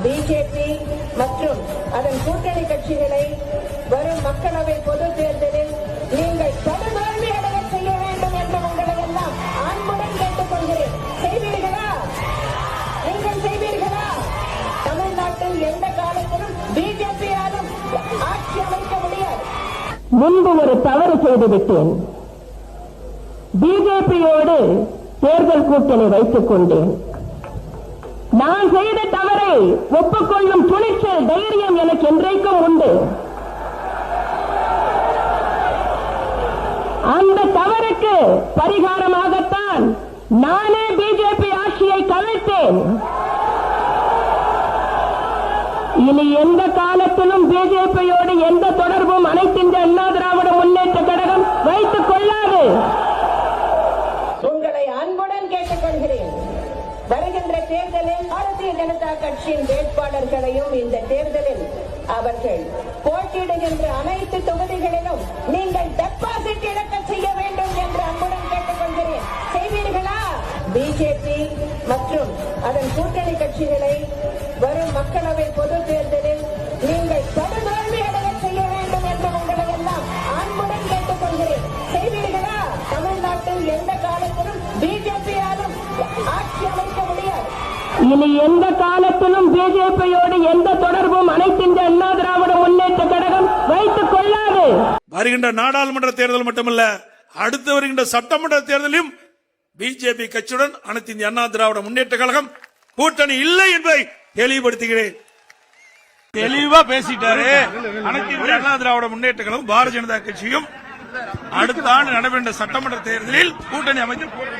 BJP மற்றும் அதன் கூட்டணி கட்சிகளை வரும் மக்களவை பொதுத் தேர்தலில் நீங்கள் படுதோல்வி அடைய செய்ய வேண்டும் என்று உங்களை எல்லாம் அன்புடன் கேட்டுக் கொள்கிறேன். செய்வீர்களா? நீங்கள் செய்வீர்களா? தமிழ்நாட்டில் எந்த காலத்திலும் பிஜேபியாலும் ஆட்சி அமைக்க முடியாது. முன்பு ஒரு தவறு செய்துவிட்டேன். பிஜேபியோடு தேர்தல் கூட்டணி வைத்துக் கொண்டேன். நான் செய்த தவறை ஒப்புக்கொள்ளும் துணிச்சல், தைரியம் எனக்கு என்றைக்கும் உண்டு. அந்த தவறுக்கு பரிகாரமாகத்தான் நானே பிஜேபி ஆட்சியை கவிழ்த்தேன். இனி எந்த காலத்திலும் பிஜேபியோடு எந்த தொடர்பும் அனைத்திந்திய அண்ணா திராவிட முன்னேற்ற கழகம் வைத்துக் கொள்ளாது. உங்களை அன்புடன் கேட்டுக் கொள்கிறேன். வருகின்ற தேர்தலில் பாரதிய ஜனதா கட்சியின் வேட்பாளர்களையும் இந்த தேர்தலில் அவர்கள் போட்டியிடுகின்ற அனைத்து தொகுதிகளிலும் நீங்கள் டெபாசிட் இழக்க செய்ய வேண்டும் என்று அன்புடன் கேட்டுக் கொள்கிறேன். செய்வீர்களா? பிஜேபி மற்றும் அதன் கூட்டணி கட்சிகளை வரும் மக்களவை பொதுத் தேர்தலில் நீங்கள் படுதோல்வி அடைய செய்ய வேண்டும் என்று உங்களை எல்லாம் அன்புடன் கேட்டுக் கொள்கிறேன். செய்வீர்களா? தமிழ்நாட்டில் எந்த காலத்திலும் பிஜேபியாலும் ஆட்சி அமைக்க முடியாது. இனி எந்த காலத்திலும் பிஜேபியோடு எந்த தொடர்பும் அனைத்திந்திய அண்ணா திராவிட முன்னேற்ற கழகம் வைத்துக் கொள்ளாது. வருகின்ற நாடாளுமன்ற தேர்தல் மட்டுமல்ல, அடுத்து வருகின்ற சட்டமன்ற தேர்தலிலும் பிஜேபி கட்சியுடன் அனைத்து இந்திய அண்ணா திராவிட முன்னேற்ற கழகம் கூட்டணி இல்லை என்பதை தெளிவுபடுத்துகிறேன். தெளிவா பேசிட்டாரு. அனைத்து இந்திய அண்ணா திராவிட முன்னேற்ற கழகம் பாரதிய ஜனதா கட்சியும் அடுத்த ஆண்டு நடைபெற்ற சட்டமன்ற தேர்தலில் கூட்டணி அமைத்து